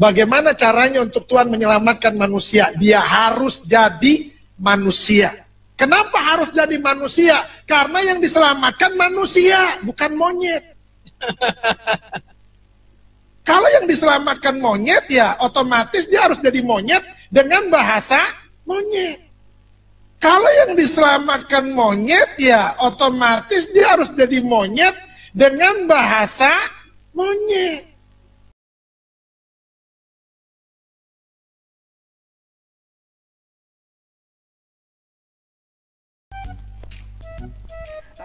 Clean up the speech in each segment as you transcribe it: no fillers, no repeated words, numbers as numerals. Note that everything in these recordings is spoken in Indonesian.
Bagaimana caranya untuk Tuhan menyelamatkan manusia? Dia harus jadi manusia. Kenapa harus jadi manusia? Karena yang diselamatkan manusia, bukan monyet. Kalau yang diselamatkan monyet, ya otomatis dia harus jadi monyet dengan bahasa monyet. Kalau yang diselamatkan monyet, ya otomatis dia harus jadi monyet dengan bahasa monyet.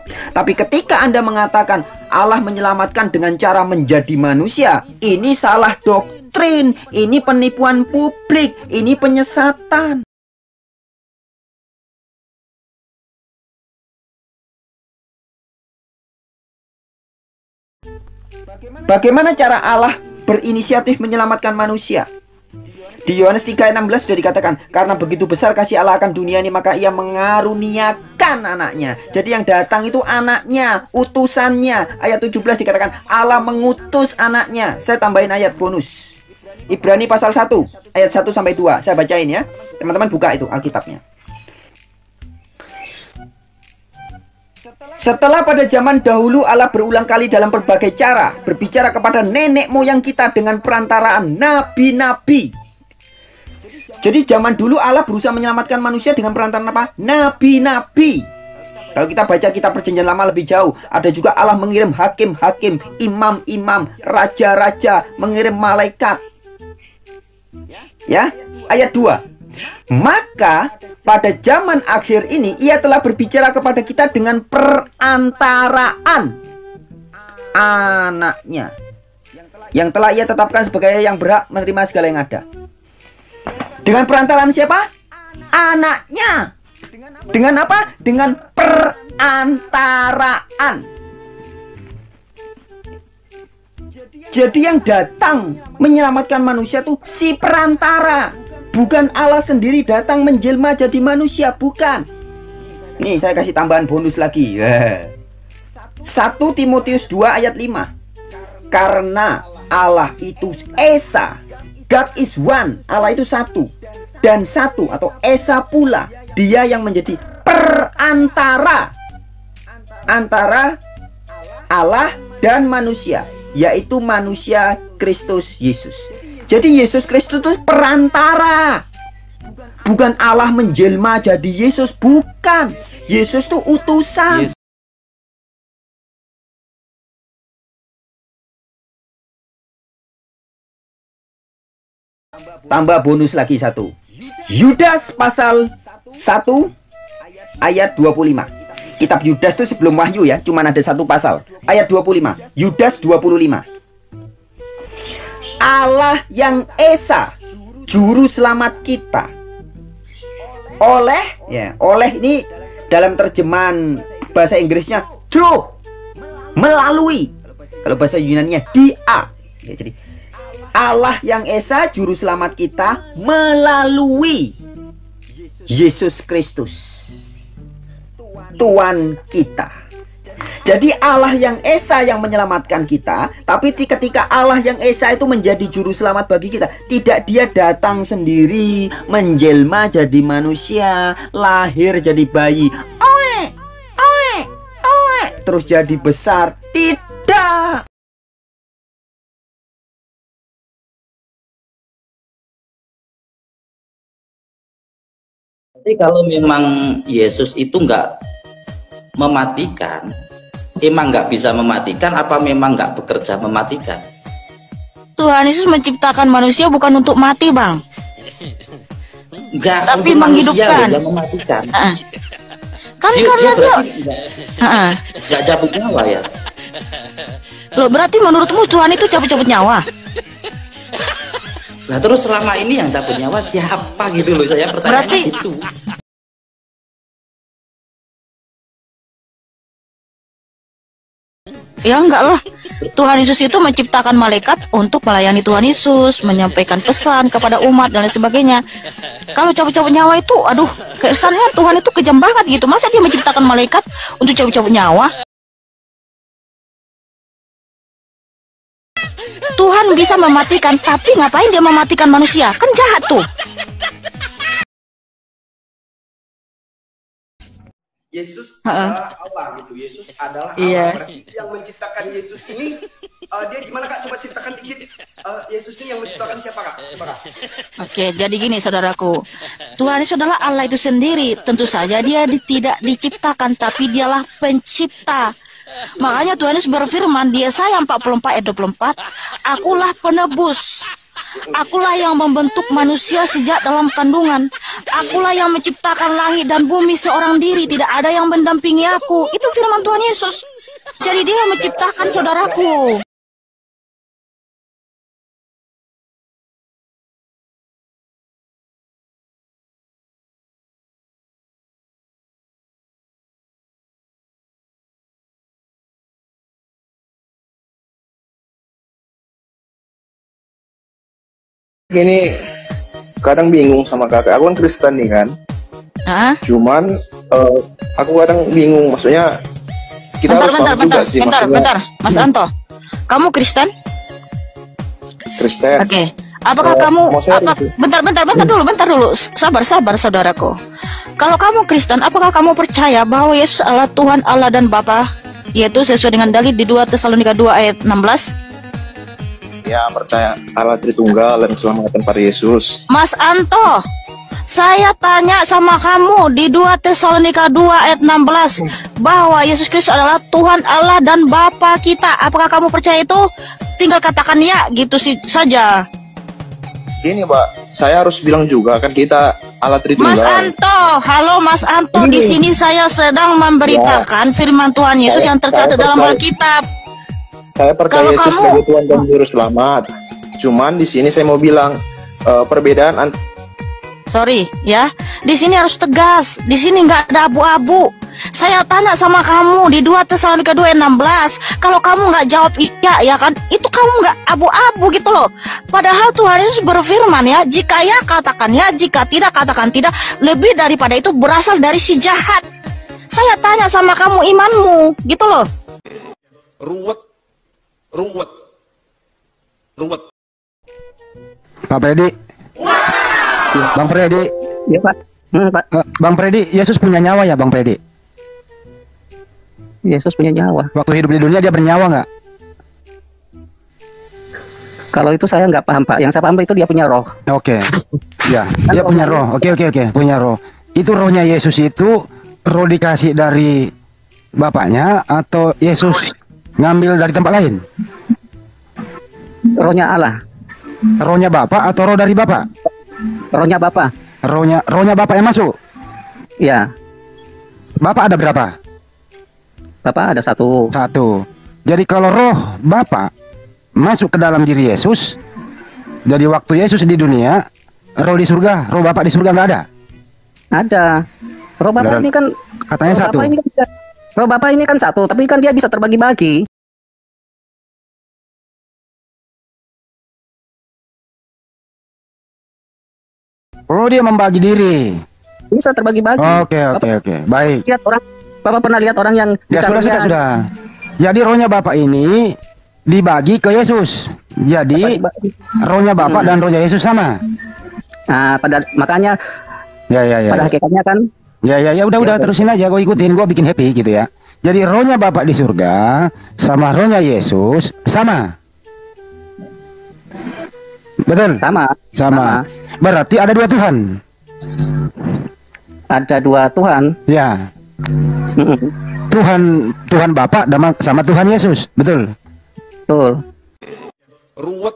Tapi ketika Anda mengatakan Allah menyelamatkan dengan cara menjadi manusia, ini salah doktrin, ini penipuan publik, ini penyesatan. Bagaimana cara Allah berinisiatif menyelamatkan manusia? Di Yohanes 3:16 sudah dikatakan, karena begitu besar kasih Allah akan dunia ini, maka ia mengaruniakan anaknya. Jadi yang datang itu anaknya, utusannya. Ayat 17 dikatakan Allah mengutus anaknya. Saya tambahin ayat bonus. Ibrani pasal 1 ayat 1-2. Saya bacain ya. Teman-teman buka itu Alkitabnya. Setelah pada zaman dahulu Allah berulang kali dalam berbagai cara berbicara kepada nenek moyang kita dengan perantaraan nabi-nabi. Jadi zaman dulu Allah berusaha menyelamatkan manusia dengan perantaraan apa? Nabi-nabi. Kalau kita baca kitab Perjanjian Lama lebih jauh, ada juga Allah mengirim hakim-hakim, imam-imam, raja-raja, mengirim malaikat. Ya, ayat 2. Maka pada zaman akhir ini ia telah berbicara kepada kita dengan perantaraan anaknya, yang telah ia tetapkan sebagai yang berhak menerima segala yang ada. Dengan perantaraan siapa? Anaknya. Dengan apa? Dengan perantaraan. Jadi yang datang menyelamatkan manusia tuh si perantara. Bukan Allah sendiri datang menjelma jadi manusia, bukan. Nih saya kasih tambahan bonus lagi. 1 Timotius 2 ayat 5. Karena Allah itu Esa, God is one, Allah itu satu. Dan satu atau Esa pula, dia yang menjadi perantara antara Allah dan manusia, yaitu manusia Kristus Yesus. Jadi Yesus Kristus itu perantara. Bukan Allah menjelma jadi Yesus, bukan. Yesus itu utusan. Tambah bonus lagi 1. Yudas pasal 1 ayat 25. Kitab Yudas itu sebelum Wahyu ya, cuma ada 1 pasal. Ayat 25. Yudas 25. Allah yang Esa, juru selamat kita. Oleh ini dalam terjemahan bahasa Inggrisnya through, melalui. Kalau bahasa Yunaninya dia. Ya, jadi Allah yang Esa, juru selamat kita melalui Yesus Kristus, Tuhan kita. Jadi Allah yang Esa yang menyelamatkan kita. Tapi ketika Allah yang Esa itu menjadi juru selamat bagi kita, tidak dia datang sendiri, menjelma jadi manusia, lahir jadi bayi, terus jadi besar. Tidak. Jadi kalau memang Yesus itu nggak mematikan, emang nggak bisa mematikan, apa memang nggak bekerja mematikan? Tuhan Yesus menciptakan manusia bukan untuk mati, Bang. Enggak, tapi menghidupkan. Manusia, mematikan. Kan karena dia nggak cabut nyawa ya. Loh, berarti menurutmu Tuhan itu cabut-cabut nyawa? Nah terus selama ini yang cabut nyawa siapa gitu loh, saya pertanyaannya Berarti itu. ya enggak lah. Tuhan Yesus itu menciptakan malaikat untuk melayani Tuhan Yesus, menyampaikan pesan kepada umat dan lain sebagainya. Kalau cabut-cabut nyawa itu, aduh, kesannya Tuhan itu kejam banget gitu. Masa dia menciptakan malaikat untuk cabut-cabut nyawa? Tuhan bisa mematikan, tapi ngapain dia mematikan manusia? Kan jahat tuh. Yesus adalah Allah gitu. Yesus adalah Allah. Iya. Berarti yang menciptakan Yesus ini dia gimana Kak? Coba ceritakan dikit. Yesus ini yang menciptakan siapa Kak? Coba Kak. Oke, jadi gini saudaraku. Tuhan Yesus adalah Allah itu sendiri. Tentu saja dia tidak diciptakan, tapi dialah pencipta. Makanya Tuhan Yesus berfirman di Yesaya 44 ayat 24, akulah penebus. Akulah yang membentuk manusia sejak dalam kandungan. Akulah yang menciptakan langit dan bumi seorang diri. Tidak ada yang mendampingi aku. Itu firman Tuhan Yesus. Jadi dia yang menciptakan saudaraku. Ini kadang bingung sama kakak. Aku kan Kristen nih kan. Hah? Cuman aku kadang bingung. Maksudnya kita harus paham juga sih. Bentar, Mas Anto. Kamu Kristen? Kristen. Oke. Apakah kamu bentar dulu. Sabar saudaraku. Kalau kamu Kristen, apakah kamu percaya bahwa Yesus adalah Tuhan Allah dan Bapa? Yaitu sesuai dengan dalil di 2 Tesalonika 2 ayat 16. Ya, percaya Allah Tritunggal dan keselamatan pada Yesus. Mas Anto, saya tanya sama kamu di 2 Tesalonika 2 ayat 16 bahwa Yesus Kristus adalah Tuhan Allah dan Bapa kita. Apakah kamu percaya itu? Tinggal katakan ya, gitu sih saja. Gini, Pak, saya harus bilang juga kan kita Allah Tritunggal. Mas Anto, halo Mas Anto, di sini saya sedang memberitakan firman Tuhan Yesus yang tercatat dalam Alkitab. Saya percaya Yesus sebagai Tuhan dan Juru Selamat. Cuman di sini saya mau bilang perbedaan. Sorry ya, di sini harus tegas. Di sini nggak ada abu-abu. Saya tanya sama kamu di 2 Tesalonika 2 ayat 16. Kalau kamu nggak jawab iya, ya kan? Itu kamu nggak abu-abu gitu loh. Padahal Tuhan Yesus berfirman ya, jika ya katakan ya, jika tidak katakan tidak. Lebih daripada itu berasal dari si jahat. Saya tanya sama kamu imanmu, gitu loh. Ruwet. Pak Freddy. Bang Freddy. Ya Pak. Pak. Bang Freddy, Yesus punya nyawa ya Bang Freddy? Yesus punya nyawa. Waktu hidup di dunia dia bernyawa nggak? Kalau itu saya nggak paham Pak. Yang saya paham itu dia punya roh. Oke. Ya, dia punya roh. Oke, punya roh. Itu rohnya Yesus itu roh dikasih dari bapaknya atau Yesus ngambil dari tempat lain? Rohnya Allah. Rohnya Bapak atau roh dari Bapak? Rohnya Bapak. Rohnya Bapak yang masuk? Ya. Bapak ada berapa? Bapak ada satu. Jadi kalau roh Bapak masuk ke dalam diri Yesus, jadi waktu Yesus di dunia, roh di surga, roh Bapak di surga nggak ada? Ada. Roh Bapak ini kan katanya satu. Roh Bapak ini kan satu, tapi kan dia bisa terbagi-bagi. Oh, dia membagi diri. Bisa terbagi-bagi. Oke. Baik. Lihat orang, Bapak pernah lihat orang yang ya sudah. Jadi rohnya Bapak ini dibagi ke Yesus. Jadi rohnya Bapak dan rohnya Yesus sama. Nah, makanya ya. Pada hakikatnya kan. Ya, udah terusin aja, gue ikutin, gue bikin happy gitu ya. Jadi rohnya Bapak di surga sama rohnya Yesus sama. Betul? Sama. Berarti ada dua Tuhan. Ada dua Tuhan. Ya. Tuhan Bapak sama Tuhan Yesus. Betul? Betul. Ruwet.